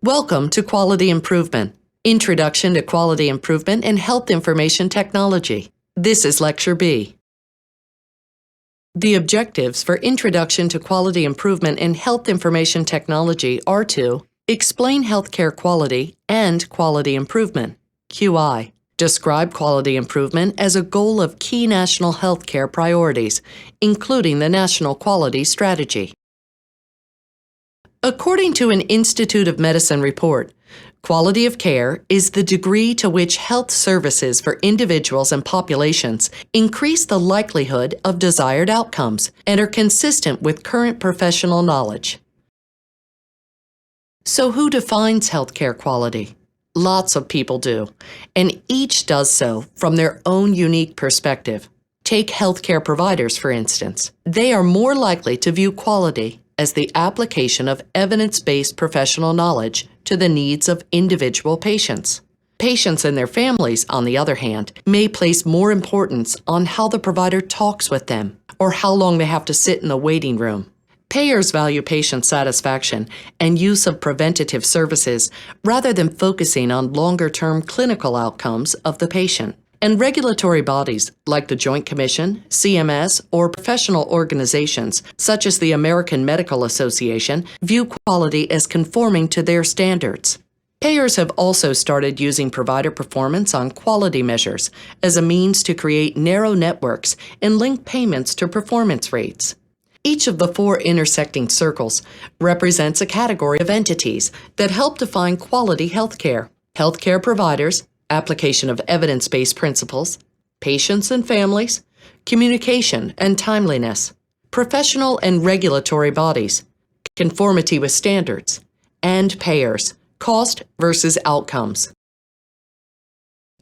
Welcome to Quality Improvement, Introduction to Quality Improvement in Health Information Technology. This is Lecture B. The objectives for Introduction to Quality Improvement in Health Information Technology are to explain healthcare quality and quality improvement, QI. Describe quality improvement as a goal of key national healthcare priorities, including the National Quality Strategy. According to an Institute of Medicine report, quality of care is the degree to which health services for individuals and populations increase the likelihood of desired outcomes and are consistent with current professional knowledge. So who defines healthcare quality? Lots of people do, and each does so from their own unique perspective. Take healthcare providers, for instance. They are more likely to view quality as the application of evidence-based professional knowledge to the needs of individual patients. Patients and their families, on the other hand, may place more importance on how the provider talks with them or how long they have to sit in the waiting room. Payers value patient satisfaction and use of preventative services rather than focusing on longer-term clinical outcomes of the patient. And regulatory bodies like the Joint Commission, CMS, or professional organizations such as the American Medical Association view quality as conforming to their standards. Payers have also started using provider performance on quality measures as a means to create narrow networks and link payments to performance rates. Each of the four intersecting circles represents a category of entities that help define quality healthcare. Healthcare providers, application of evidence-based principles, patients and families, communication and timeliness, professional and regulatory bodies, conformity with standards, and payers, cost versus outcomes.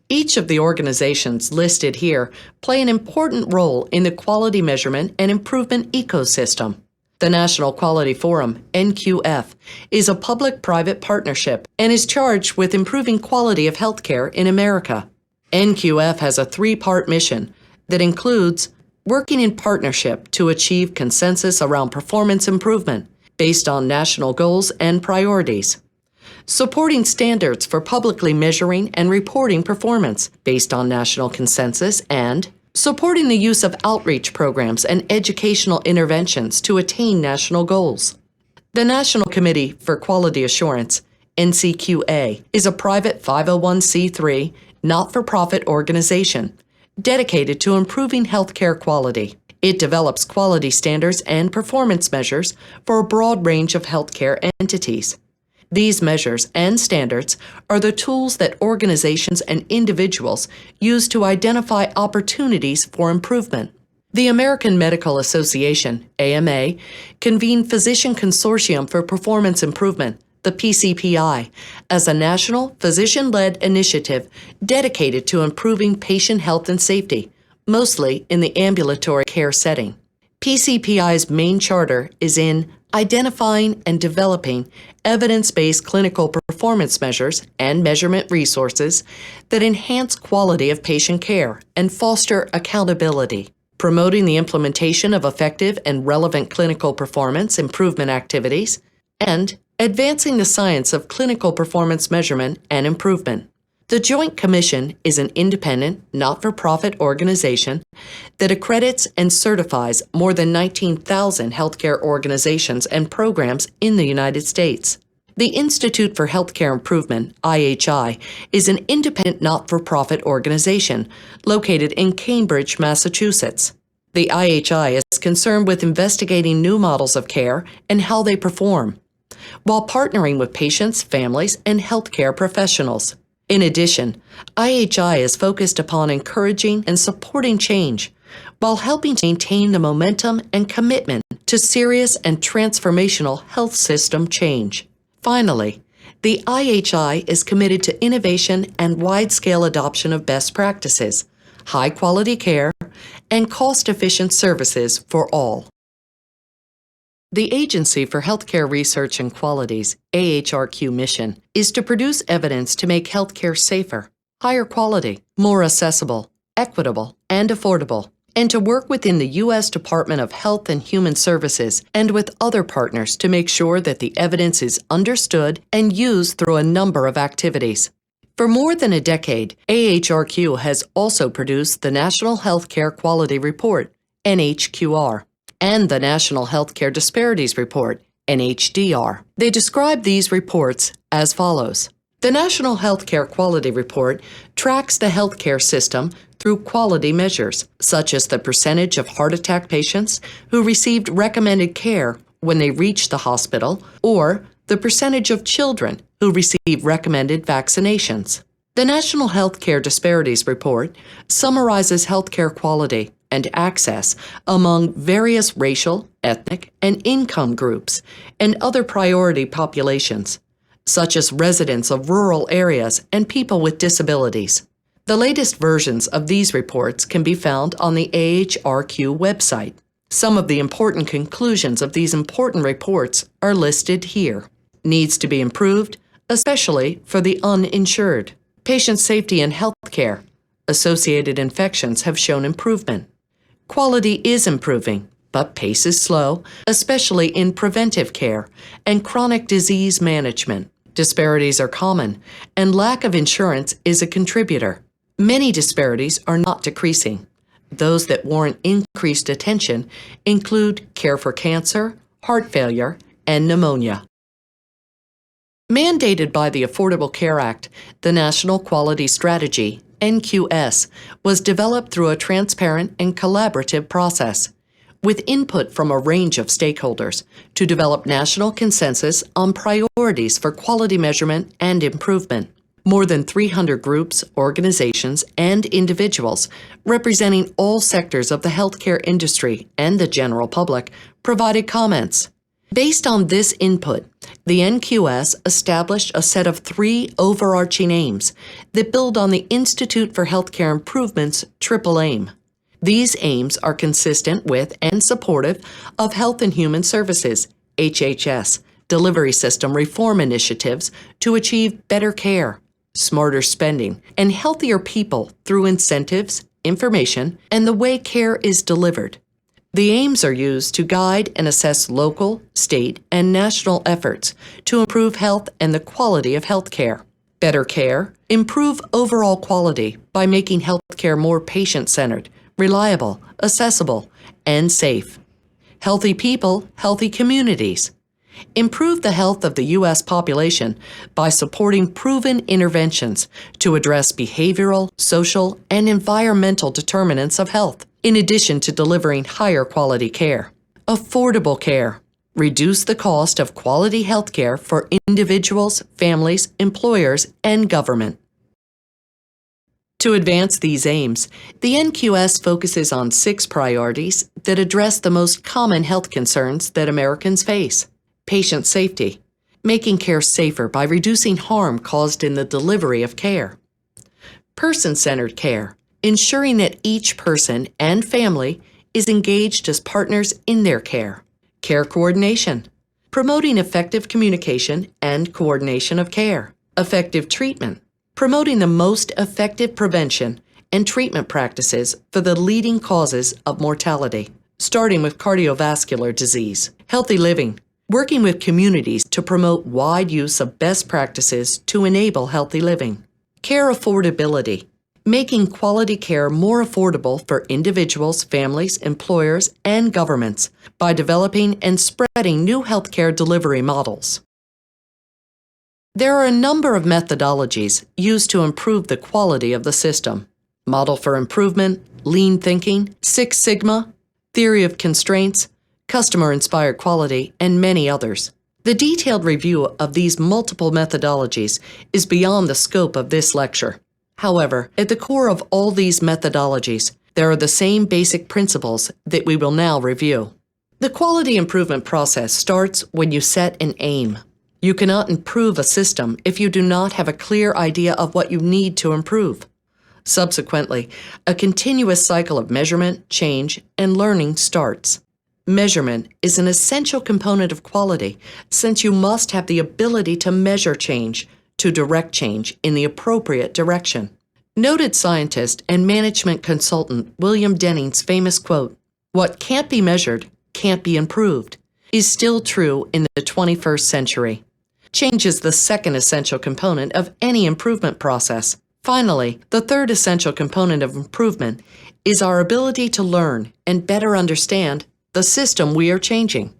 Each of the organizations listed here play an important role in the quality measurement and improvement ecosystem. The National Quality Forum, NQF, is a public-private partnership and is charged with improving quality of healthcare in America. NQF has a three-part mission that includes working in partnership to achieve consensus around performance improvement based on national goals and priorities, supporting standards for publicly measuring and reporting performance based on national consensus, and supporting the use of outreach programs and educational interventions to attain national goals. The National Committee for Quality Assurance, NCQA, is a private 501c3 not-for-profit organization dedicated to improving healthcare quality. It develops quality standards and performance measures for a broad range of healthcare entities. These measures and standards are the tools that organizations and individuals use to identify opportunities for improvement. The American Medical Association, AMA, convened Physician Consortium for Performance Improvement, the PCPI, as a national, physician-led initiative dedicated to improving patient health and safety, mostly in the ambulatory care setting. PCPI's main charter is in identifying and developing evidence-based clinical performance measures and measurement resources that enhance quality of patient care and foster accountability, promoting the implementation of effective and relevant clinical performance improvement activities, and advancing the science of clinical performance measurement and improvement. The Joint Commission is an independent, not-for-profit organization that accredits and certifies more than 19,000 healthcare organizations and programs in the United States. The Institute for Healthcare Improvement, IHI, is an independent, not-for-profit organization located in Cambridge, Massachusetts. The IHI is concerned with investigating new models of care and how they perform, while partnering with patients, families, and healthcare professionals. In addition, IHI is focused upon encouraging and supporting change while helping to maintain the momentum and commitment to serious and transformational health system change. Finally, the IHI is committed to innovation and wide-scale adoption of best practices, high-quality care, and cost-efficient services for all. The Agency for Healthcare Research and Quality's AHRQ mission is to produce evidence to make healthcare safer, higher quality, more accessible, equitable, and affordable. and to work within the U.S. Department of Health and Human Services and with other partners to make sure that the evidence is understood and used through a number of activities. For more than a decade, AHRQ has also produced the National Healthcare Quality Report, NHQR, and the National Healthcare Disparities Report, NHDR. They describe these reports as follows. The National Healthcare Quality Report tracks the healthcare system through quality measures, such as the percentage of heart attack patients who received recommended care when they reached the hospital, or the percentage of children who received recommended vaccinations. The National Healthcare Disparities Report summarizes healthcare quality and access among various racial, ethnic, and income groups and other priority populations, such as residents of rural areas and people with disabilities. The latest versions of these reports can be found on the AHRQ website. Some of the important conclusions of these important reports are listed here. Needs to be improved, especially for the uninsured. Patient safety and health care. Associated infections have shown improvement. Quality is improving, but pace is slow, especially in preventive care and chronic disease management. Disparities are common, and lack of insurance is a contributor. Many disparities are not decreasing. Those that warrant increased attention include care for cancer, heart failure, and pneumonia. Mandated by the Affordable Care Act, the National Quality Strategy, NQS, was developed through a transparent and collaborative process, with input from a range of stakeholders to develop national consensus on priorities for quality measurement and improvement. More than 300 groups, organizations, and individuals representing all sectors of the healthcare industry and the general public provided comments. Based on this input, the NQS established a set of 3 overarching aims that build on the Institute for Healthcare Improvement's triple aim. These aims are consistent with and supportive of Health and Human Services, HHS, delivery system reform initiatives to achieve better care, smarter spending, and healthier people through incentives, information, and the way care is delivered. The aims are used to guide and assess local, state, and national efforts to improve health and the quality of health care. Better care, improve overall quality by making healthcare more patient-centered, reliable, accessible, and safe. Healthy people, healthy communities. Improve the health of the U.S. population by supporting proven interventions to address behavioral, social, and environmental determinants of health, in addition to delivering higher quality care. Affordable care. Reduce the cost of quality health care for individuals, families, employers, and government. To advance these aims, the NQS focuses on 6 priorities that address the most common health concerns that Americans face. Patient safety, making care safer by reducing harm caused in the delivery of care. Person-centered care, ensuring that each person and family is engaged as partners in their care. Care coordination, promoting effective communication and coordination of care. Effective treatment, promoting the most effective prevention and treatment practices for the leading causes of mortality, starting with cardiovascular disease. Healthy living, working with communities to promote wide use of best practices to enable healthy living. Care affordability, making quality care more affordable for individuals, families, employers, and governments by developing and spreading new healthcare delivery models. There are a number of methodologies used to improve the quality of the system. Model for Improvement, Lean Thinking, Six Sigma, Theory of Constraints, Customer-Inspired Quality, and many others. The detailed review of these multiple methodologies is beyond the scope of this lecture. However, at the core of all these methodologies, there are the same basic principles that we will now review. The quality improvement process starts when you set an aim. You cannot improve a system if you do not have a clear idea of what you need to improve. Subsequently, a continuous cycle of measurement, change, and learning starts. Measurement is an essential component of quality, since you must have the ability to measure change, to direct change in the appropriate direction. Noted scientist and management consultant William Denning's famous quote, "What can't be measured can't be improved," is still true in the 21st century. Change is the second essential component of any improvement process. Finally, the third essential component of improvement is our ability to learn and better understand the system we are changing.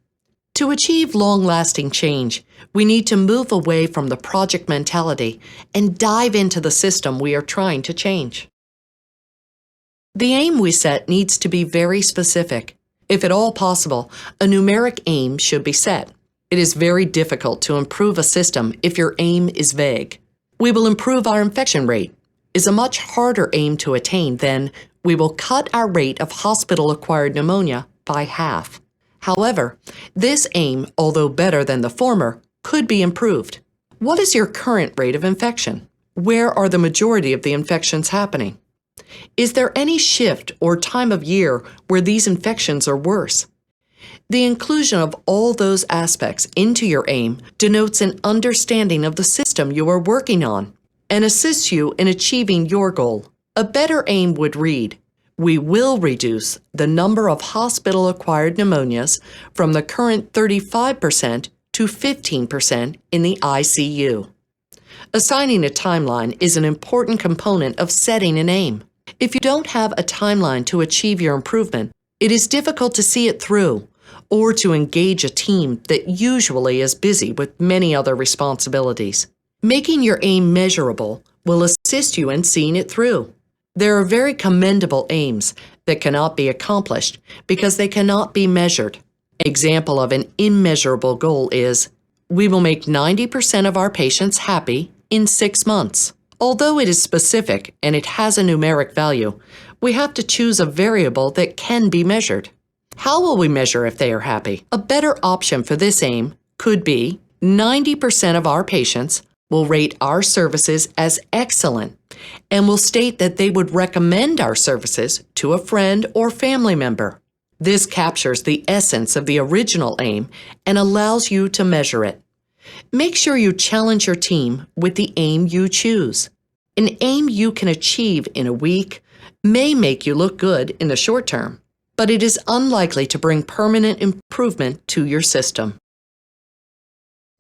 To achieve long-lasting change, we need to move away from the project mentality and dive into the system we are trying to change. The aim we set needs to be very specific. If at all possible, a numeric aim should be set. It is very difficult to improve a system if your aim is vague. We will improve our infection rate is a much harder aim to attain than we will cut our rate of hospital-acquired pneumonia by half. However, this aim, although better than the former, could be improved. What is your current rate of infection? Where are the majority of the infections happening? Is there any shift or time of year where these infections are worse? The inclusion of all those aspects into your aim denotes an understanding of the system you are working on and assists you in achieving your goal. A better aim would read, "We will reduce the number of hospital-acquired pneumonias from the current 35% to 15% in the ICU." Assigning a timeline is an important component of setting an aim. If you don't have a timeline to achieve your improvement, it is difficult to see it through or to engage a team that usually is busy with many other responsibilities. Making your aim measurable will assist you in seeing it through. There are very commendable aims that cannot be accomplished because they cannot be measured. An example of an immeasurable goal is, "We will make 90% of our patients happy in 6 months." Although it is specific and it has a numeric value, we have to choose a variable that can be measured. How will we measure if they are happy? A better option for this aim could be 90% of our patients will rate our services as excellent and will state that they would recommend our services to a friend or family member. This captures the essence of the original aim and allows you to measure it. Make sure you challenge your team with the aim you choose. An aim you can achieve in a week may make you look good in the short term, but it is unlikely to bring permanent improvement to your system.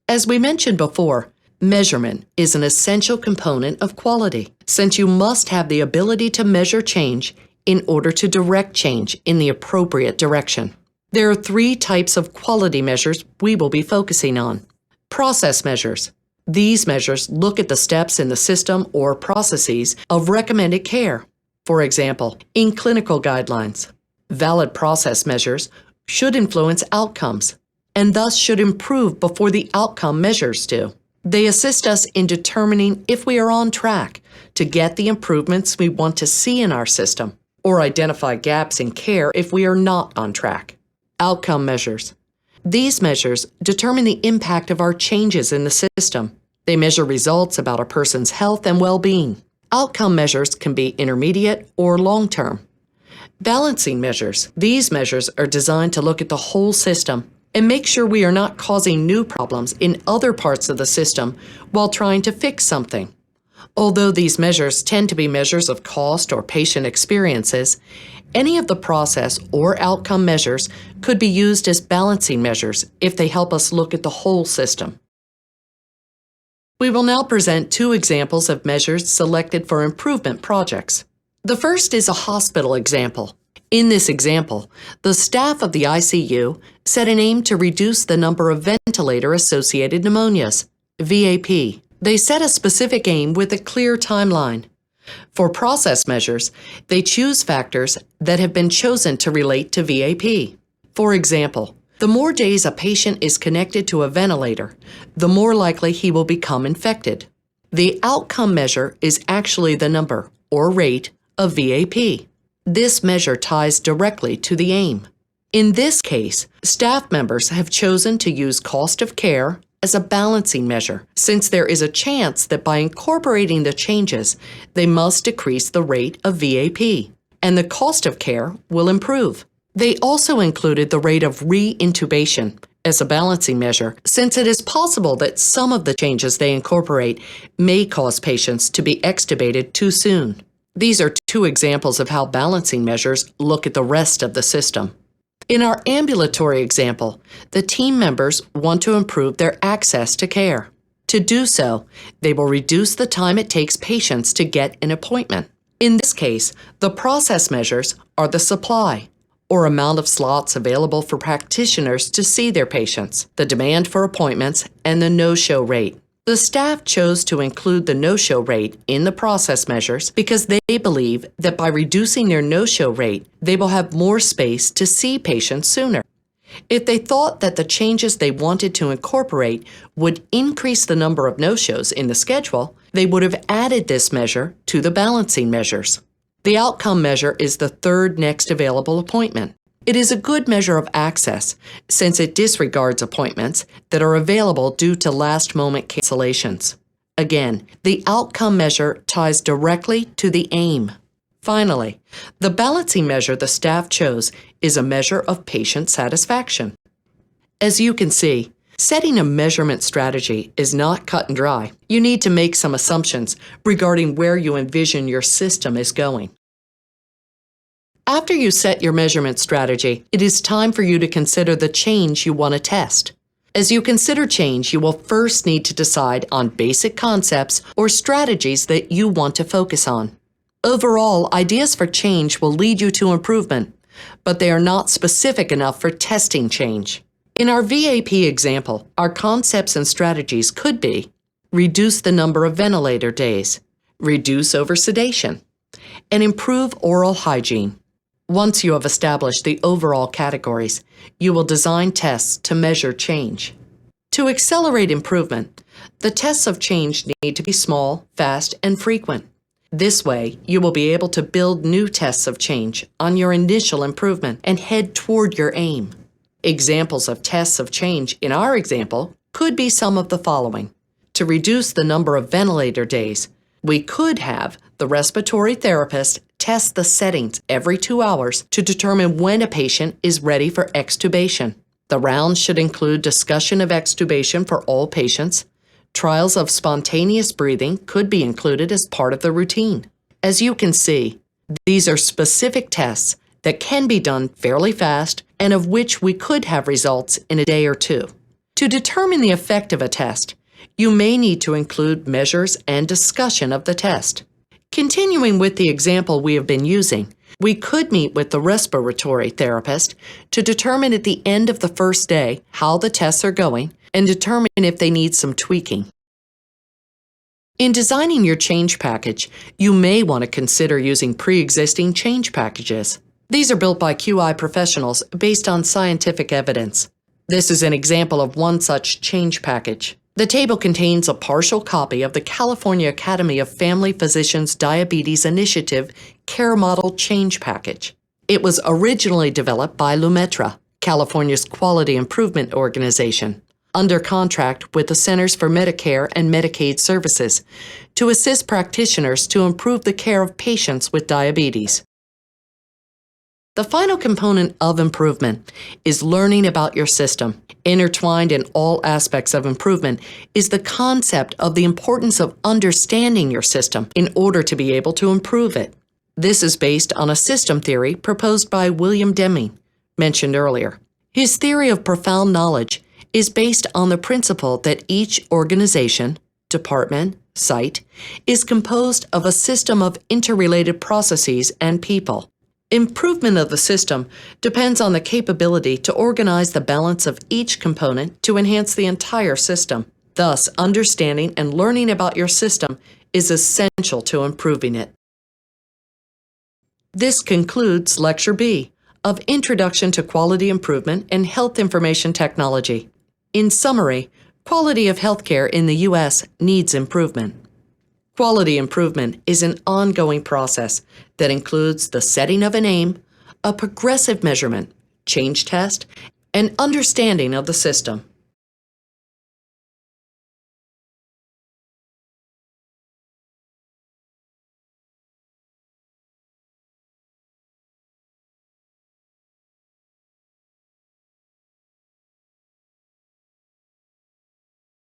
As we mentioned before, measurement is an essential component of quality, since you must have the ability to measure change in order to direct change in the appropriate direction. There are 3 types of quality measures we will be focusing on. Process measures. These measures look at the steps in the system or processes of recommended care. For example, in clinical guidelines, valid process measures should influence outcomes and thus should improve before the outcome measures do. They assist us in determining if we are on track to get the improvements we want to see in our system, or identify gaps in care if we are not on track. Outcome measures. These measures determine the impact of our changes in the system. They measure results about a person's health and well-being. Outcome measures can be intermediate or long-term. Balancing measures. These measures are designed to look at the whole system and make sure we are not causing new problems in other parts of the system while trying to fix something. Although these measures tend to be measures of cost or patient experiences, any of the process or outcome measures could be used as balancing measures if they help us look at the whole system. We will now present 2 examples of measures selected for improvement projects. The first is a hospital example. In this example, the staff of the ICU set an aim to reduce the number of ventilator-associated pneumonias, VAP. They set a specific aim with a clear timeline. For process measures, they choose factors that have been chosen to relate to VAP. For example, the more days a patient is connected to a ventilator, the more likely he will become infected. The outcome measure is actually the number, or rate, of VAP. This measure ties directly to the aim. In this case, staff members have chosen to use cost of care as a balancing measure, since there is a chance that by incorporating the changes, they must decrease the rate of VAP, and the cost of care will improve. They also included the rate of re-intubation as a balancing measure, since it is possible that some of the changes they incorporate may cause patients to be extubated too soon. These are two examples of how balancing measures look at the rest of the system. In our ambulatory example, the team members want to improve their access to care. To do so, they will reduce the time it takes patients to get an appointment. In this case, the process measures are the supply, or amount of slots available for practitioners to see their patients, the demand for appointments, and the no-show rate. The staff chose to include the no-show rate in the process measures because they believe that by reducing their no-show rate, they will have more space to see patients sooner. If they thought that the changes they wanted to incorporate would increase the number of no-shows in the schedule, they would have added this measure to the balancing measures. The outcome measure is the third next available appointment. It is a good measure of access since it disregards appointments that are available due to last-moment cancellations. Again, the outcome measure ties directly to the aim. Finally, the balancing measure the staff chose is a measure of patient satisfaction. As you can see, setting a measurement strategy is not cut and dry. You need to make some assumptions regarding where you envision your system is going. After you set your measurement strategy, it is time for you to consider the change you want to test. As you consider change, you will first need to decide on basic concepts or strategies that you want to focus on. Overall, ideas for change will lead you to improvement, but they are not specific enough for testing change. In our VAP example, our concepts and strategies could be: reduce the number of ventilator days, reduce oversedation, and improve oral hygiene. Once you have established the overall categories, you will design tests to measure change. To accelerate improvement, the tests of change need to be small, fast, and frequent. This way, you will be able to build new tests of change on your initial improvement and head toward your aim. Examples of tests of change in our example could be some of the following. To reduce the number of ventilator days, we could have the respiratory therapist test the settings every 2 hours to determine when a patient is ready for extubation. The rounds should include discussion of extubation for all patients. Trials of spontaneous breathing could be included as part of the routine. As you can see, these are specific tests that can be done fairly fast and of which we could have results in a day or two. To determine the effect of a test, you may need to include measures and discussion of the test. Continuing with the example we have been using, we could meet with the respiratory therapist to determine at the end of the first day how the tests are going and determine if they need some tweaking. In designing your change package, you may want to consider using pre-existing change packages. These are built by QI professionals based on scientific evidence. This is an example of one such change package. The table contains a partial copy of the California Academy of Family Physicians Diabetes Initiative Care Model Change Package. It was originally developed by Lumetra, California's quality improvement organization, under contract with the Centers for Medicare and Medicaid Services to assist practitioners to improve the care of patients with diabetes. The final component of improvement is learning about your system. Intertwined in all aspects of improvement is the concept of the importance of understanding your system in order to be able to improve it. This is based on a system theory proposed by William Deming, mentioned earlier. His theory of profound knowledge is based on the principle that each organization, department, site, is composed of a system of interrelated processes and people. Improvement of the system depends on the capability to organize the balance of each component to enhance the entire system. Thus, understanding and learning about your system is essential to improving it. This concludes Lecture B of Introduction to Quality Improvement and Health Information Technology. In summary, quality of healthcare in the U.S. needs improvement. Quality improvement is an ongoing process that includes the setting of an aim, a progressive measurement, change test, and understanding of the system.